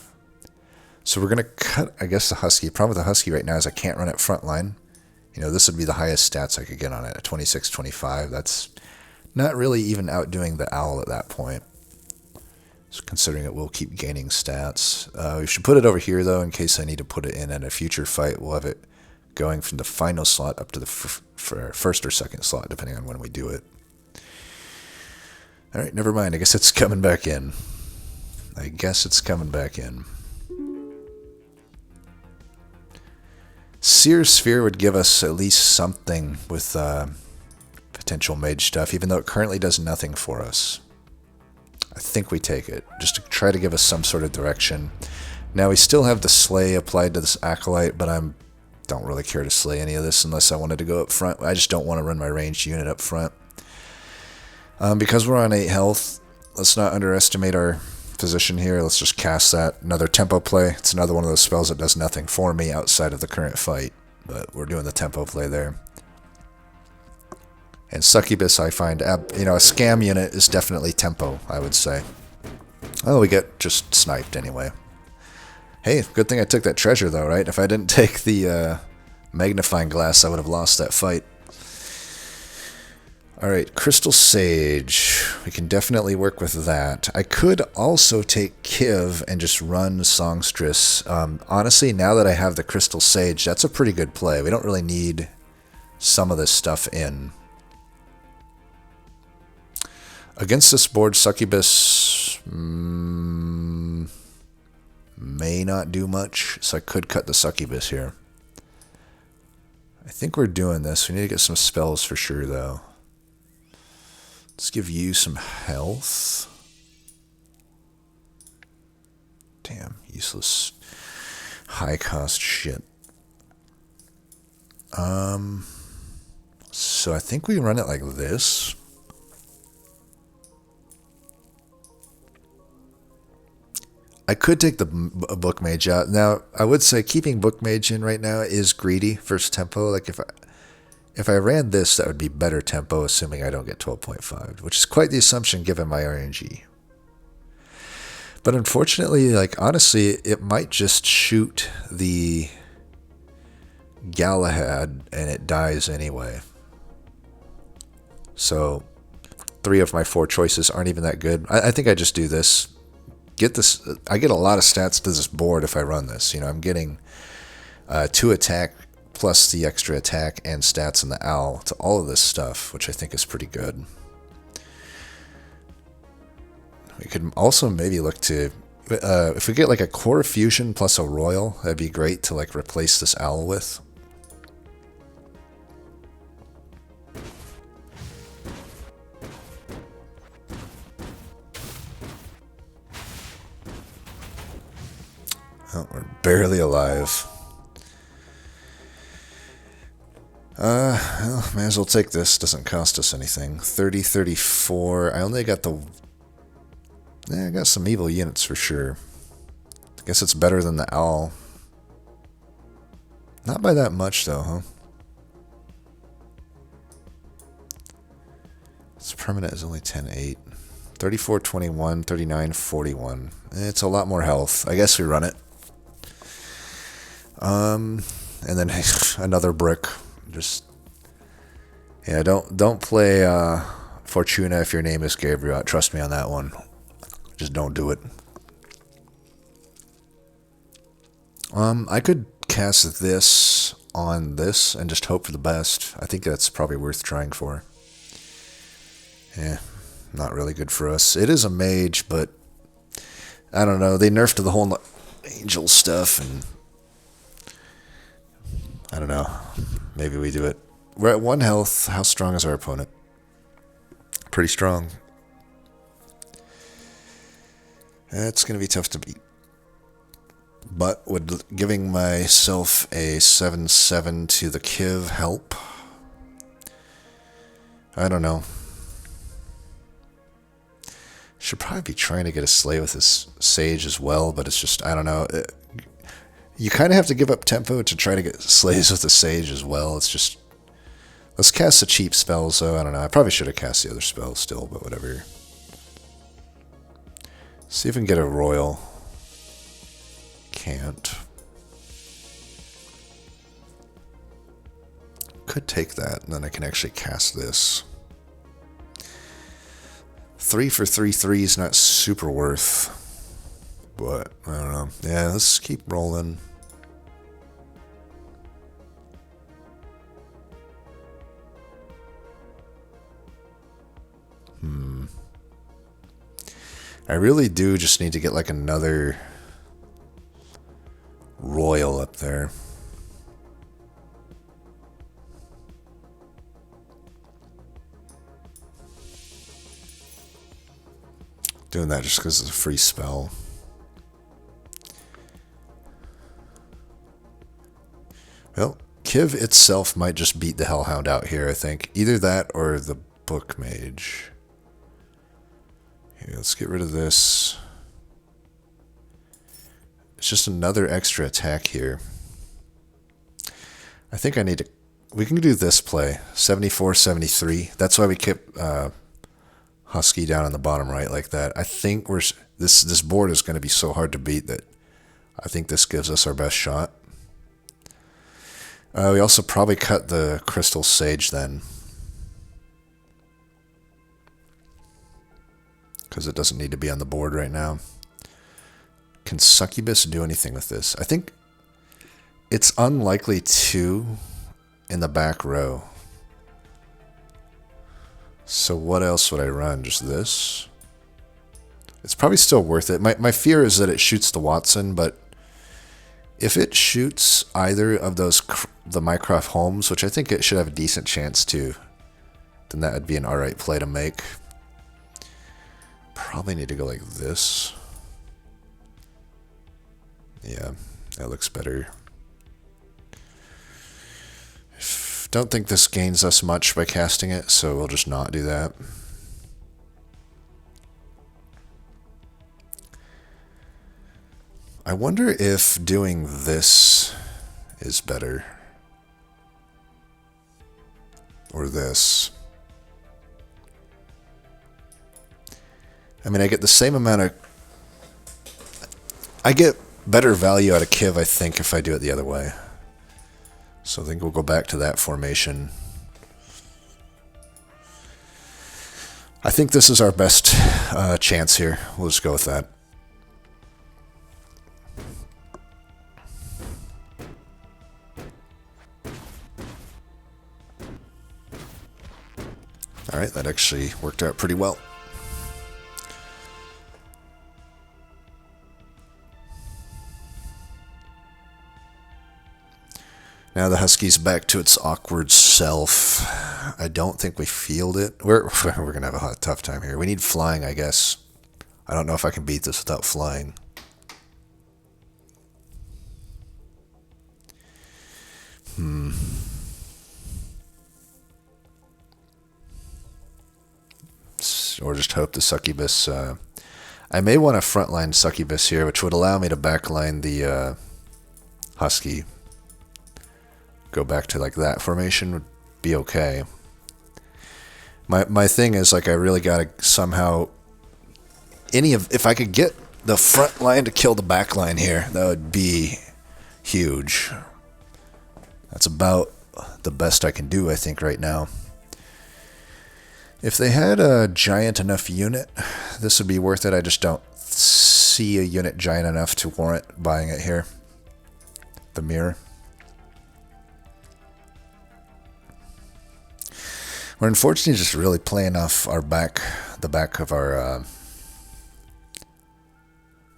So we're going to cut, I guess, the Husky. The problem with the Husky right now is I can't run it frontline. You know, this would be the highest stats I could get on it, a 26, 25. That's not really even outdoing the Owl at that point. So considering it will keep gaining stats. We should put it over here, though, in case I need to put it in a future fight. We'll have it going from the final slot up to the first or second slot, depending on when we do it. Alright, never mind. I guess it's coming back in. Seer Sphere would give us at least something with potential mage stuff, even though it currently does nothing for us. I think we take it, just to try to give us some sort of direction. Now, we still have the Slay applied to this Acolyte, but I don't really care to slay any of this unless I wanted to go up front. I just don't want to run my ranged unit up front. Because we're on 8 health, let's not underestimate our position here. Let's just cast that. Another tempo play. It's another one of those spells that does nothing for me outside of the current fight, but we're doing the tempo play there. And Succubus, I find, a scam unit is definitely tempo, I would say. Oh, we get just sniped anyway. Hey, good thing I took that treasure, though, right? If I didn't take the magnifying glass, I would have lost that fight. Alright, Crystal Sage. We can definitely work with that. I could also take Kiv and just run Songstress. Honestly, now that I have the Crystal Sage, that's a pretty good play. We don't really need some of this stuff in. Against this board, Succubus may not do much, so I could cut the Succubus here. I think we're doing this. We need to get some spells for sure, though. Let's give you some health. Damn, useless high-cost shit. So I think we run it like this. I could take the Book Mage out. Now, I would say keeping Book Mage in right now is greedy versus tempo. Like, if I ran this, that would be better tempo, assuming I don't get 12.5, which is quite the assumption given my RNG. But unfortunately, like, honestly, it might just shoot the Galahad and it dies anyway. So 3 of my 4 choices aren't even that good. I think I just do this. I get a lot of stats to this board if I run this. You know, I'm getting 2 attack plus the extra attack and stats in the Owl to all of this stuff, which I think is pretty good. We could also maybe look to, if we get like a Core Fusion plus a Royal, that'd be great to like replace this Owl with. Oh, we're barely alive. Well, may as well take this. Doesn't cost us anything. 30, 34. I only got the... I got some evil units for sure. I guess it's better than the Owl. Not by that much, though, huh? Its permanent is only 10, 8. 34, 21, 39, 41. It's a lot more health. I guess we run it. And then another brick. Just, yeah, don't play Fortuna if your name is Gabriel. Trust me on that one. Just don't do it. I could cast this on this and just hope for the best. I think that's probably worth trying for. Yeah, not really good for us. It is a mage, but I don't know. They nerfed the whole angel stuff, and I don't know. Maybe we do it. We're at 1 health. How strong is our opponent? Pretty strong. That's going to be tough to beat. But would giving myself a 7/7 to the Kiv help? I don't know. Should probably be trying to get a Slay with this Sage as well, but it's just, I don't know. You kind of have to give up tempo to try to get Slays with the Sage as well. It's just Let's cast the cheap spells, though. I don't know. I probably should have cast the other spells still, but whatever. See if we can get a royal. Can't. Could take that, and then I can actually cast this. 3 for 3/3 is not super worth, but I don't know. Yeah, let's keep rolling. I really do just need to get like another royal up there. Doing that just because it's a free spell. Well, Kiv itself might just beat the Hellhound out here, I think. Either that or the Book Mage. Here, let's get rid of this. It's just another extra attack here. I think I need to... We can do this play. 74, 73. That's why we kept Husky down on the bottom right like that. I think we're... This board is going to be so hard to beat that I think this gives us our best shot. We also probably cut the Crystal Sage then, because it doesn't need to be on the board right now. Can Succubus do anything with this? I think it's unlikely to in the back row. So what else would I run? Just this? It's probably still worth it. My fear is that it shoots the Watson, but if it shoots either of those, the Mycroft Holmes, which I think it should have a decent chance to, then that would be an alright play to make. Probably need to go like this. Yeah, that looks better. Don't think this gains us much by casting it, so we'll just not do that. I wonder if doing this is better. Or this. I mean, I get the same amount of... I get better value out of Kiv, I think, if I do it the other way. So I think we'll go back to that formation. I think this is our best chance here. We'll just go with that. Alright, that actually worked out pretty well. Now the Husky's back to its awkward self. I don't think we field it. We're going to have a tough time here. We need flying, I guess. I don't know if I can beat this without flying. Or just hope the Succubus... I may want to frontline Succubus here, which would allow me to backline the Husky. Go back to like that formation would be okay. My thing is like I really gotta somehow if I could get the front line to kill the back line here, that would be huge. That's about the best I can do, I think, right now. If they had a giant enough unit, this would be worth it. I just don't see a unit giant enough to warrant buying it here. The mirror. We're unfortunately just really playing off our back, the back of our,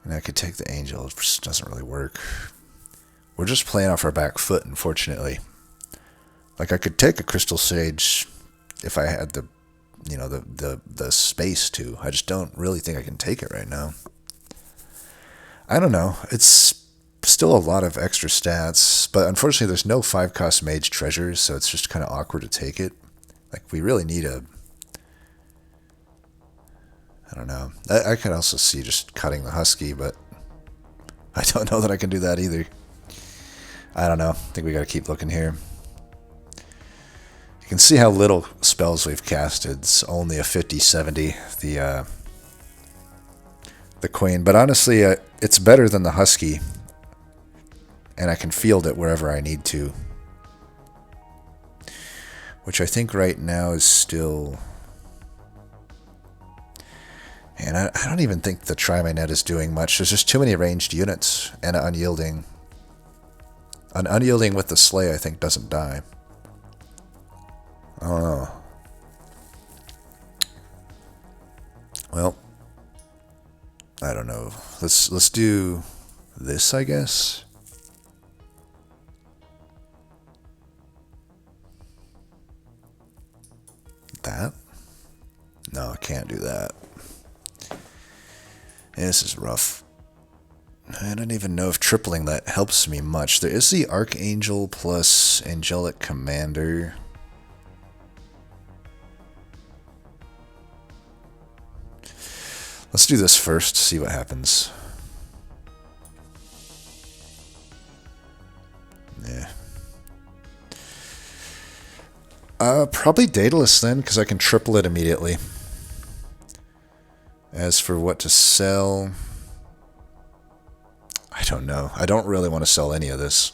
and I could take the angel, it just doesn't really work. We're just playing off our back foot, unfortunately. Like I could take a Crystal Sage if I had the, you know, the space to. I just don't really think I can take it right now. I don't know. It's still a lot of extra stats, but unfortunately there's no 5-cost mage treasures, so it's just kind of awkward to take it. Like, we really need a... I don't know. I could also see just cutting the Husky, but I don't know that I can do that either. I don't know. I think we got to keep looking here. You can see how little spells we've casted. It's only a 50-70, the Queen. But honestly, it's better than the Husky, and I can field it wherever I need to. Which I think right now is still... And I don't even think the Try My Net is doing much. There's just too many ranged units and an unyielding. An unyielding with the Slay, I think, doesn't die. I don't know. Well, I don't know. Let's do this, I guess. That? No, I can't do that. This is rough. I don't even know if tripling that helps me much. There is the Archangel plus Angelic Commander. Let's do this first, see what happens. Yeah. Probably Daedalus then, because I can triple it immediately. As for what to sell, I don't know. I don't really want to sell any of this.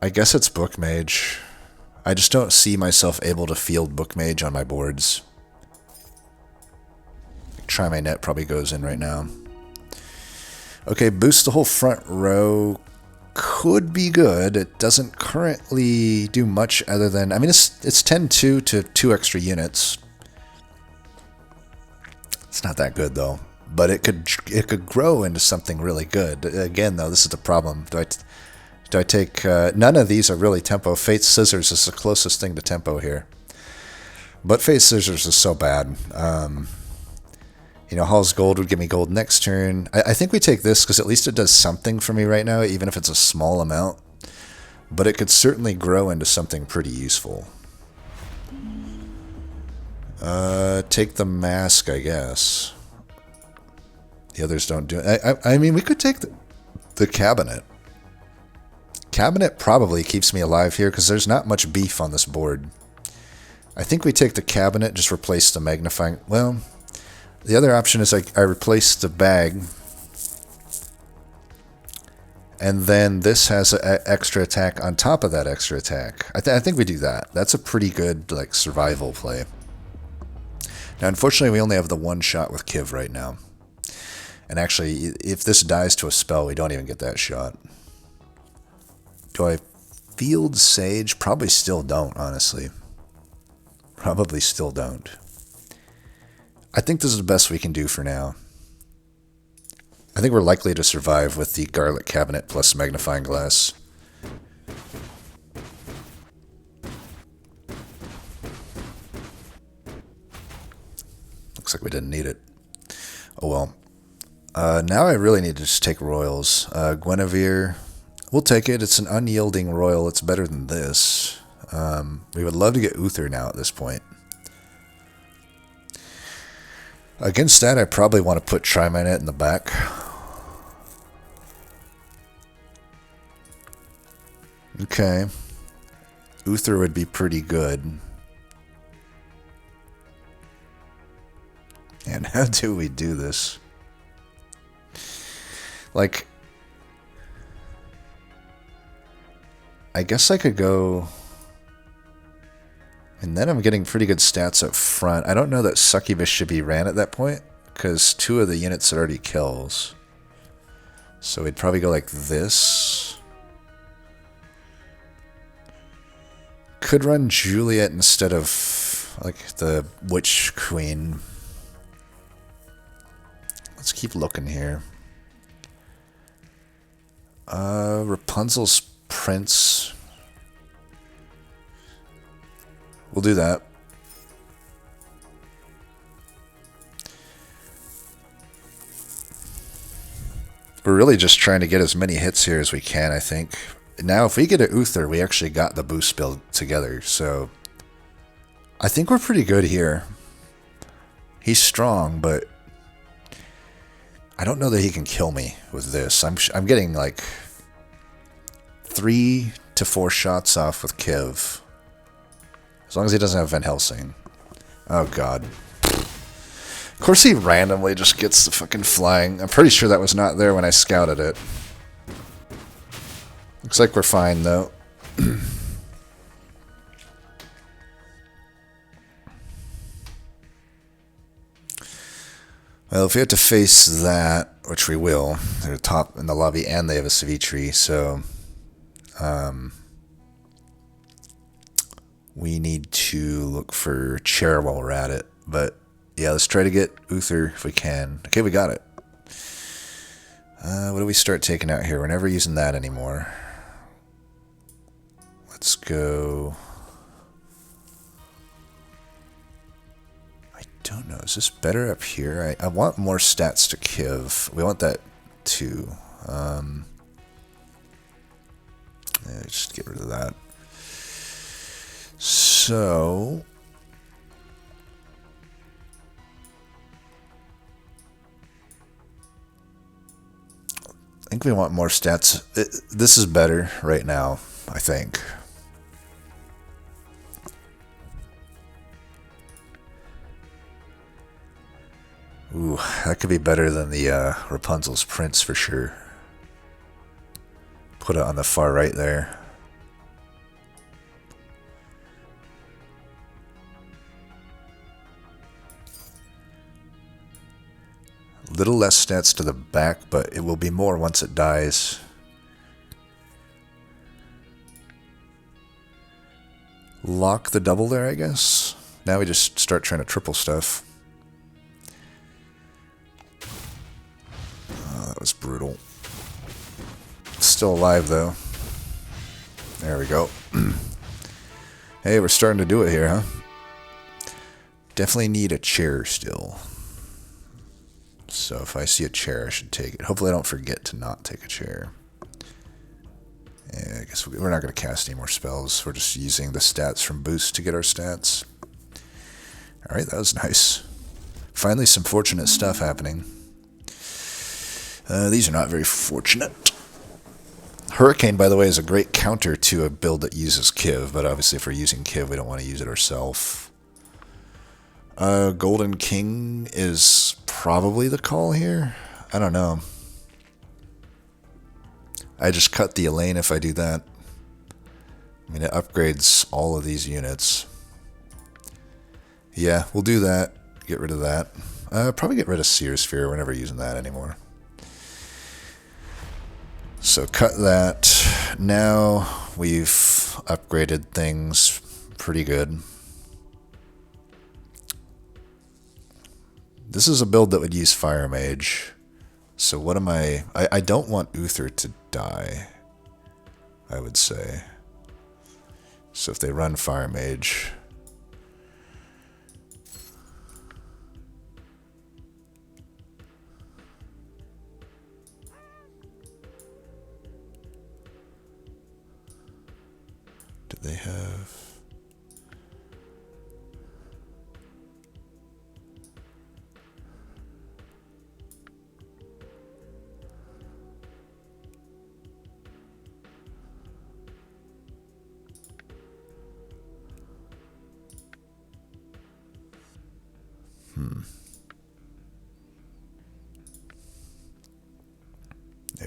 I guess it's Bookmage. I just don't see myself able to field Bookmage on my boards. Try My Net probably goes in right now. Okay, boost the whole front row. Could be good. It doesn't currently do much other than... I mean, it's 10-2 to 2 extra units. It's not that good, though. But it could grow into something really good. Again, though, this is the problem. Do I take... none of these are really tempo. Fate's Scissors is the closest thing to tempo here. But Fate's Scissors is so bad. You know, Hall's Gold would give me gold next turn. I think we take this because at least it does something for me right now, even if it's a small amount. But it could certainly grow into something pretty useful. Take the Mask, I guess. The others don't do it. I mean, we could take the Cabinet. Cabinet probably keeps me alive here because there's not much beef on this board. I think we take the Cabinet, just replace the Magnifying... Well... The other option is I replace the bag, and then this has an extra attack on top of that extra attack. I think we do that. That's a pretty good like survival play. Now, unfortunately, we only have the one shot with Kiv right now. And actually, if this dies to a spell, we don't even get that shot. Do I field Sage? Probably still don't, honestly. Probably still don't. I think this is the best we can do for now. I think we're likely to survive with the Garlic Cabinet plus Magnifying Glass. Looks like we didn't need it. Oh well. Now I really need to just take Royals. Guinevere, we'll take it. It's an unyielding Royal. It's better than this. We would love to get Uther now at this point. Against that, I probably want to put Try My Net in the back. Okay. Uther would be pretty good. And how do we do this? Like... I guess I could go... And then I'm getting pretty good stats up front. I don't know that Succubus should be ran at that point, because 2 of the units already kills. So we'd probably go like this. Could run Juliet instead of like the Witch Queen. Let's keep looking here. Rapunzel's Prince. We'll do that. We're really just trying to get as many hits here as we can, I think. Now, if we get an Uther, we actually got the boost build together, so... I think we're pretty good here. He's strong, but... I don't know that he can kill me with this. I'm getting, like... 3 to 4 shots off with Kiv. As long as he doesn't have Van Helsing. Oh god. Of course he randomly just gets the fucking flying. I'm pretty sure that was not there when I scouted it. Looks like we're fine though. Well, if we have to face that, which we will, they're top in the lobby and they have a Savitri, so we need to look for Chair while we're at it. But yeah, let's try to get Uther if we can. Okay, we got it. What do we start taking out here? We're never using that anymore. Let's go... I don't know. Is this better up here? I want more stats to Kiv. We want that too. Yeah, just get rid of that. So... I think we want more stats. This is better right now, I think. Ooh, that could be better than the Rapunzel's Prince for sure. Put it on the far right there. Little less stats to the back, but it will be more once it dies. Lock the double there, I guess. Now we just start trying to triple stuff. Oh, that was brutal. Still alive, though. There we go. Hey, we're starting to do it here, huh? Definitely need a chair still. So if I see a chair, I should take it. Hopefully I don't forget to not take a chair. Yeah, I guess we're not going to cast any more spells. We're just using the stats from boost to get our stats. Alright, that was nice. Finally some fortunate stuff happening. These are not very fortunate. Hurricane, by the way, is a great counter to a build that uses Kiv, but obviously if we're using Kiv, we don't want to use it ourselves. Golden King is probably the call here. I don't know. I just cut the Elaine if I do that. I mean, it upgrades all of these units. Yeah, we'll do that. Get rid of that. Probably get rid of Seer Sphere. We're never using that anymore. So cut that. Now we've upgraded things pretty good. This is a build that would use Fire Mage. So what am I don't want Uther to die, I would say. So if they run Fire Mage... Do they have...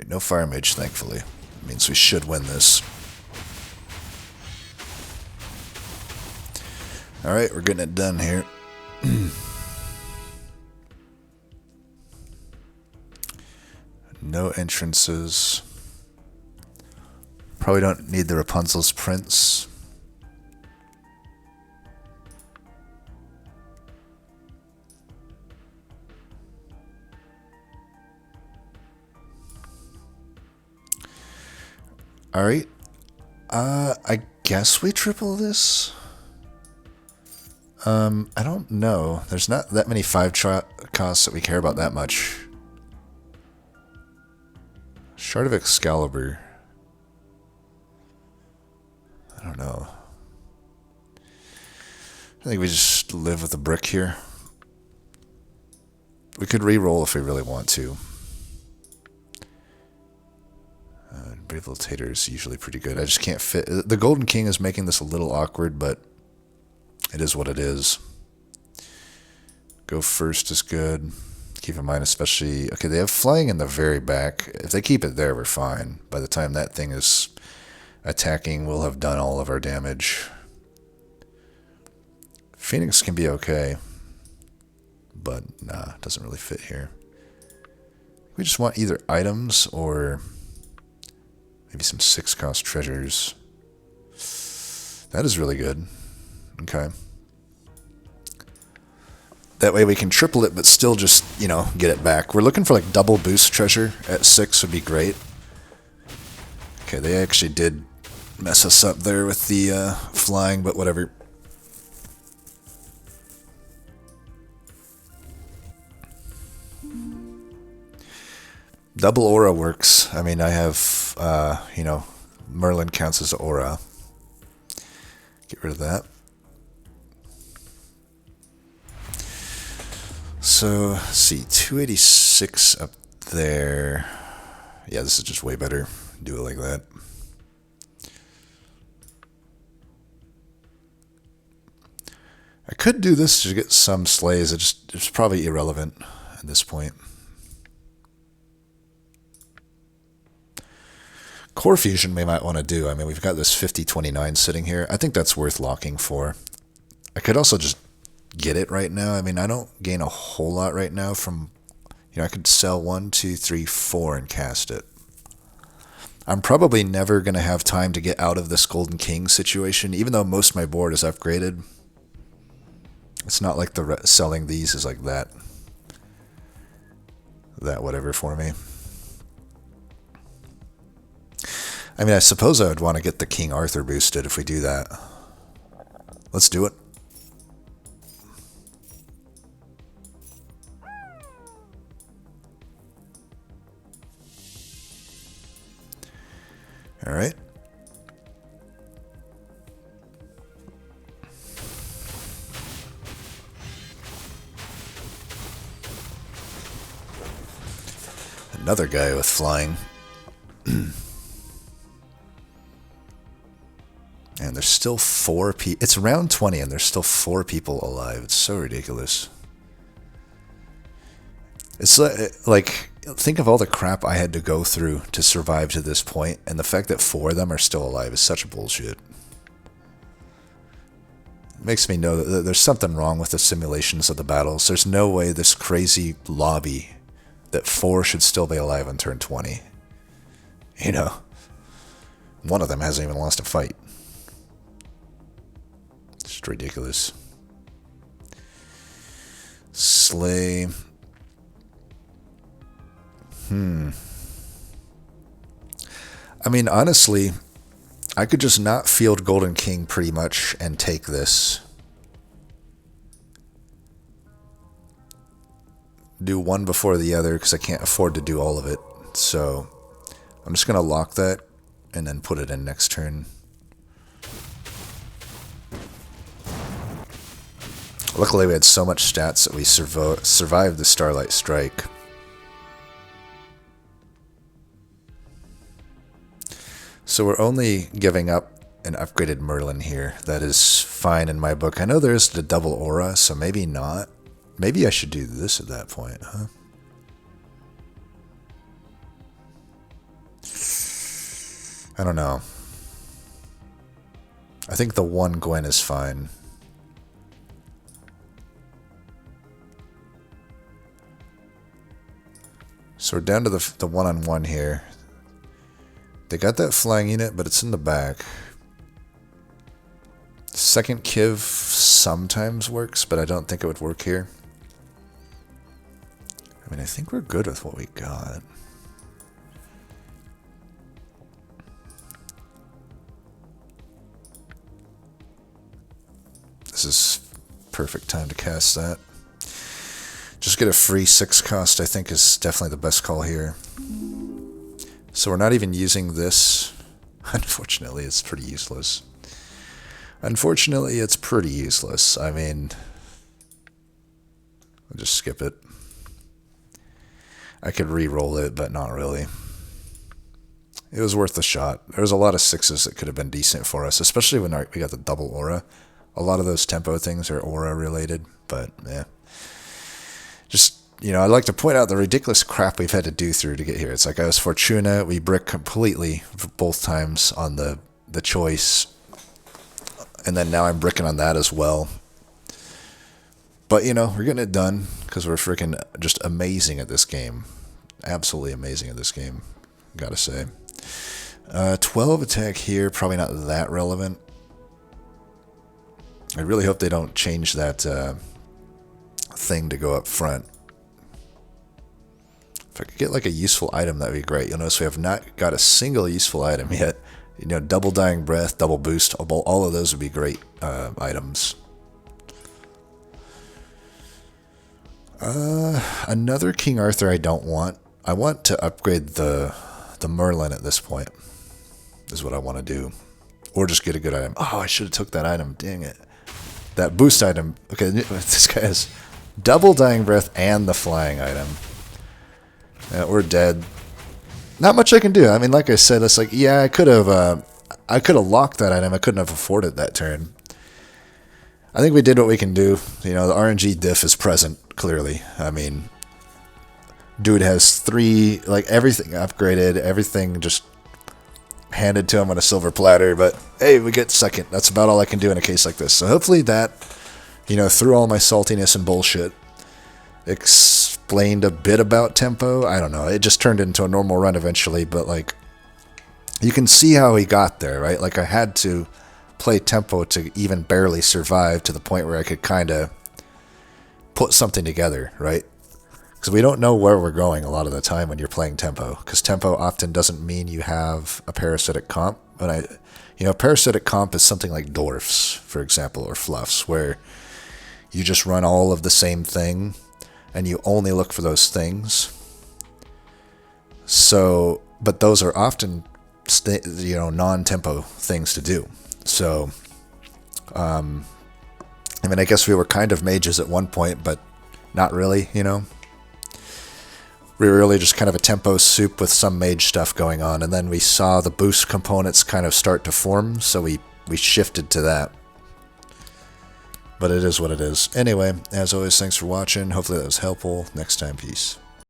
No Fire Mage, thankfully. It means we should win this. Alright, we're getting it done here. No entrances. Probably don't need the Rapunzel's Prince. Alright. I guess we triple this? I don't know. There's not that many 5 costs that we care about that much. Shard of Excalibur. I don't know. I think we just live with the brick here. We could re-roll if we really want to. Rehabilitator is usually pretty good. I just can't fit. The Golden King is making this a little awkward, but it is what it is. Go first is good. Keep in mind, especially... Okay, they have flying in the very back. If they keep it there, we're fine. By the time that thing is attacking, we'll have done all of our damage. Phoenix can be okay. But, nah, it doesn't really fit here. We just want either items or maybe some 6-cost treasures. That is really good. Okay. That way we can triple it, but still just, you know, get it back. We're looking for, like, double boost treasure at 6 would be great. Okay, they actually did mess us up there with the flying, but whatever. Double aura works. I mean, I have, you know, Merlin counts as aura. Get rid of that. So, let's see, 286 up there. Yeah, this is just way better. Do it like that. I could do this to get some slays. It's probably irrelevant at this point. Core Fusion we might want to do. I mean, we've got this 5029 sitting here. I think that's worth locking for. I could also just get it right now. I mean, I don't gain a whole lot right now from... You know, I could sell 1, 2, 3, 4 and cast it. I'm probably never going to have time to get out of this Golden King situation, even though most of my board is upgraded. It's not like the selling these is like that whatever for me. I mean, I suppose I would want to get the King Arthur boosted if we do that. Let's do it. All right. Another guy with flying. And there's still 4 people. It's round 20 and there's still 4 people alive. It's so ridiculous. It's like, think of all the crap I had to go through to survive to this point, and the fact that 4 of them are still alive is such bullshit. It makes me know that there's something wrong with the simulations of the battles. There's no way this crazy lobby that 4 should still be alive on turn 20. You know? One of them hasn't even lost a fight. It's ridiculous. Slay. I mean, honestly, I could just not field Golden King pretty much and take this. Do one before the other because I can't afford to do all of it. So I'm just going to lock that and then put it in next turn. Luckily, we had so much stats that we survived the Starlight Strike. So we're only giving up an upgraded Merlin here. That is fine in my book. I know there's the double aura, so maybe not. Maybe I should do this at that point, huh? I don't know. I think the 1 Gwen is fine. So we're down to the one-on-one here. They got that flying unit, but it's in the back. Second Kiv sometimes works, but I don't think it would work here. I mean, I think we're good with what we got. This is perfect time to cast that. Just get a free 6 cost, I think, is definitely the best call here. So we're not even using this. Unfortunately, it's pretty useless. Unfortunately, it's pretty useless. I mean, I'll just skip it. I could re-roll it, but not really. it was worth the shot. There was a lot of sixes that could have been decent for us, especially when we got the double aura. A lot of those tempo things are aura related, but yeah. Just, I'd like to point out the ridiculous crap we've had to do through to get here. It's like I was Fortuna, we brick completely both times on the choice, and then now I'm bricking on that as well. But, we're getting it done because we're freaking just amazing at this game. Absolutely amazing at this game, gotta say. 12 attack here, probably not that relevant. I really hope they don't change that thing to go up front. If I could get like a useful item, that would be great. You'll notice we have not got a single useful item yet. Double Dying Breath, double boost, all of those would be great items. Another King Arthur I don't want. I want to upgrade the Merlin at this point, is what I want to do. Or just get a good item. Oh, I should have took that item, dang it. That boost item, okay, this guy has double Dying Breath and the flying item. We're dead. Not much I can do. I mean, like I said, it's like, yeah, I could have locked that item. I couldn't have afforded that turn. I think we did what we can do. The RNG diff is present, clearly. I mean, dude has everything upgraded, everything just handed to him on a silver platter, but hey, we get second. That's about all I can do in a case like this. So hopefully that, through all my saltiness and bullshit, explained a bit about tempo. I don't know. It just turned into a normal run eventually, but you can see how he got there, right? I had to play tempo to even barely survive to the point where I could kind of put something together, right? Because we don't know where we're going a lot of the time when you're playing tempo, because tempo often doesn't mean you have a parasitic comp. But parasitic comp is something like dwarfs, for example, or fluffs, where you just run all of the same thing and you only look for those things. So, but those are often non-tempo things to do. So, I guess we were kind of mages at one point, but not really, We were really just kind of a tempo soup with some mage stuff going on, and then we saw the boost components kind of start to form, so we shifted to that. But it is what it is. Anyway, as always, thanks for watching. Hopefully that was helpful. Next time, peace.